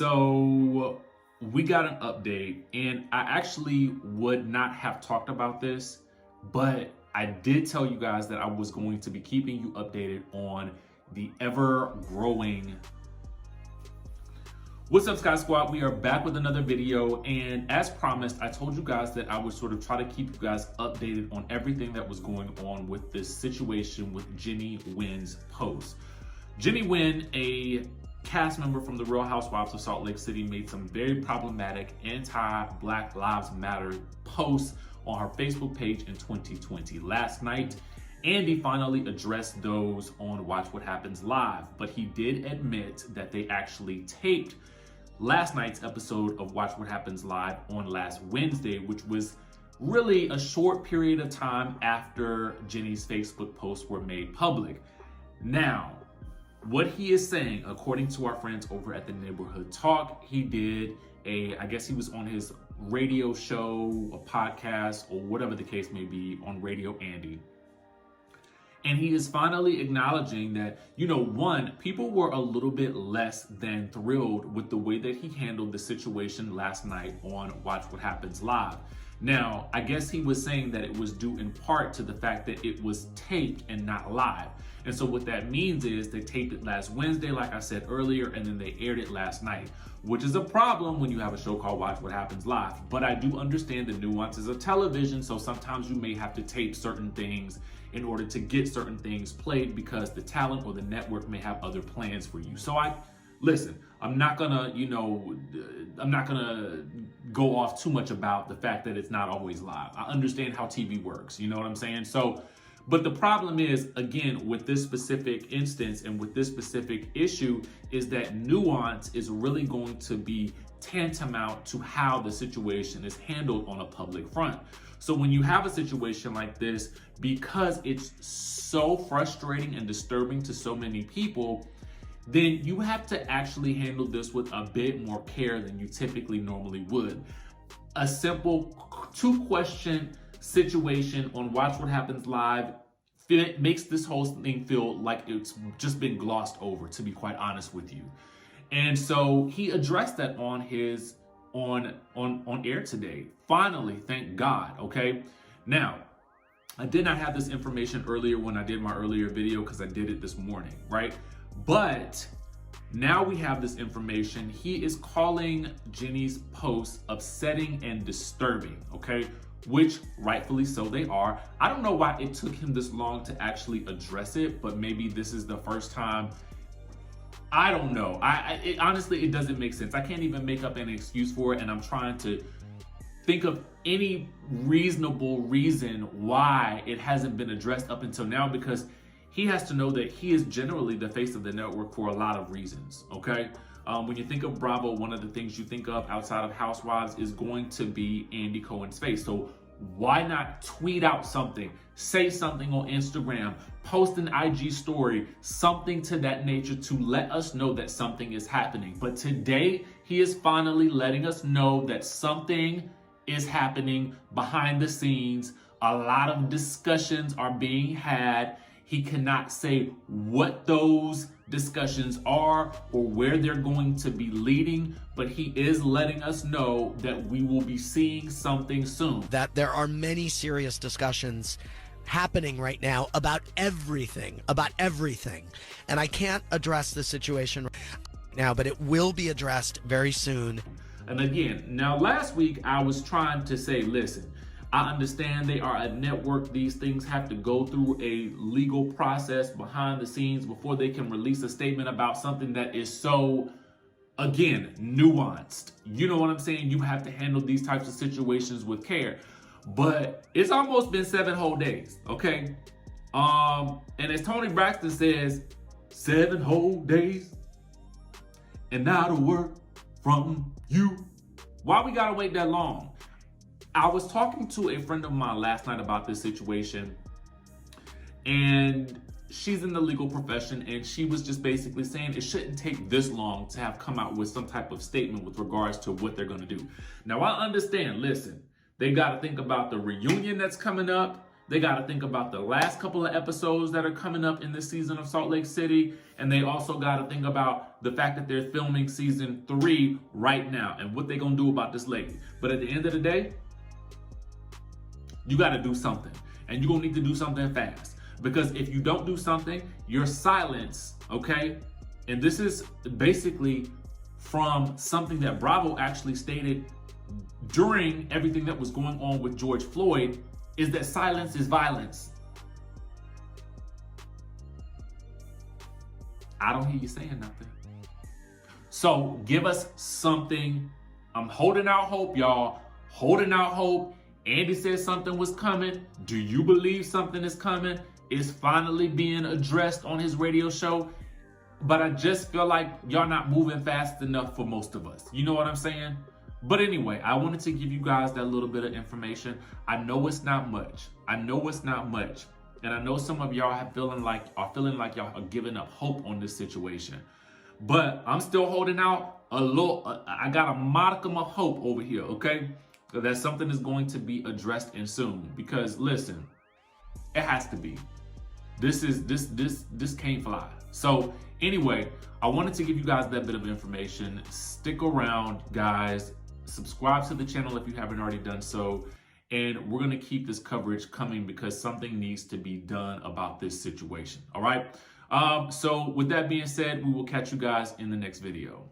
So we got an update, and I actually would not have talked about this, but I did tell you guys that I was going to be keeping you updated on the ever-growing. What's up, Skye Squad? We are back with another video, and as promised, I told you guys that I would sort of try to keep you guys updated on everything that was going on with this situation with Jennie Nguyen's post. Jennie Nguyen, a cast member from the Real Housewives of Salt Lake City, made some very problematic anti-Black Lives Matter posts on her Facebook page in 2020. Last night, Andy finally addressed those on Watch What Happens Live, but he did admit that they actually taped last night's episode of Watch What Happens Live on last Wednesday, which was really a short period of time after Jennie's Facebook posts were made public. Now, what he is saying, according to our friends over at the Neighborhood Talk, he did I guess he was on his radio show, a podcast, or whatever the case may be, on Radio Andy. And he is finally acknowledging that, one, people were a little bit less than thrilled with the way that he handled the situation last night on Watch What Happens Live. Now, I guess he was saying that it was due in part to the fact that it was taped and not live. And so what that means is they taped it last Wednesday, like I said earlier, and then they aired it last night, which is a problem when you have a show called Watch What Happens Live. But I do understand the nuances of television, so sometimes you may have to tape certain things in order to get certain things played because the talent or the network may have other plans for you. So listen, I'm not gonna go off too much about the fact that it's not always live. I understand how TV works, you know what I'm saying? So, but the problem is, again, with this specific instance and with this specific issue, is that nuance is really going to be tantamount to how the situation is handled on a public front. So when you have a situation like this, because it's so frustrating and disturbing to so many people, then you have to actually handle this with a bit more care than you typically normally would. A simple 2-question situation on Watch What Happens Live makes this whole thing feel like it's just been glossed over, to be quite honest with you. And so he addressed that on his on air today. Finally, thank God. Okay. Now, I did not have this information earlier when I did my earlier video because I did it this morning, right? But now we have this information. He is calling Jennie's posts upsetting and disturbing, okay? Which rightfully so they are. I don't know why it took him this long to actually address it, but maybe this is the first time. I don't know. Honestly, it doesn't make sense. I can't even make up an excuse for it, and I'm trying to think of any reasonable reason why it hasn't been addressed up until now, because he has to know that he is generally the face of the network for a lot of reasons, okay? When you think of Bravo, one of the things you think of outside of Housewives is going to be Andy Cohen's face. So why not tweet out something, say something on Instagram, post an IG story, something to that nature to let us know that something is happening. But today, he is finally letting us know that something is happening behind the scenes. A lot of discussions are being had. He cannot say what those discussions are or where they're going to be leading, but he is letting us know that we will be seeing something soon. That there are many serious discussions happening right now about everything. And I can't address the situation right now, but it will be addressed very soon. And again, now last week I was trying to say, listen, I understand they are a network. These things have to go through a legal process behind the scenes before they can release a statement about something that is so, again, nuanced. You know what I'm saying? You have to handle these types of situations with care. But it's almost been 7 whole days, okay? And as Tony Braxton says, 7 whole days and not a word from you. Why we gotta wait that long? I was talking to a friend of mine last night about this situation, and she's in the legal profession, and she was just basically saying it shouldn't take this long to have come out with some type of statement with regards to what they're going to do. Now, I understand, listen, they got to think about the reunion that's coming up. They got to think about the last couple of episodes that are coming up in this season of Salt Lake City. And they also got to think about the fact that they're filming season 3 right now and what they're going to do about this lady. But at the end of the day, you got to do something. And you're going to need to do something fast. Because if you don't do something, your silence, okay? And this is basically from something that Bravo actually stated during everything that was going on with George Floyd, is that silence is violence. I don't hear you saying nothing. So give us something. I'm holding out hope, y'all. Holding out hope. Andy said something was coming. Do you believe something is coming? It's finally being addressed on his radio show. But I just feel like y'all not moving fast enough for most of us. You know what I'm saying? But anyway, I wanted to give you guys that little bit of information. I know it's not much. And I know some of y'all are feeling like y'all are giving up hope on this situation. But I'm still holding out a little, I got a modicum of hope over here, okay? That something is going to be addressed and soon. Because listen, it has to be. This can't fly. So anyway, I wanted to give you guys that bit of information. Stick around, guys. Subscribe to the channel if you haven't already done so. And we're going to keep this coverage coming because something needs to be done about this situation. All right. So with that being said, we will catch you guys in the next video.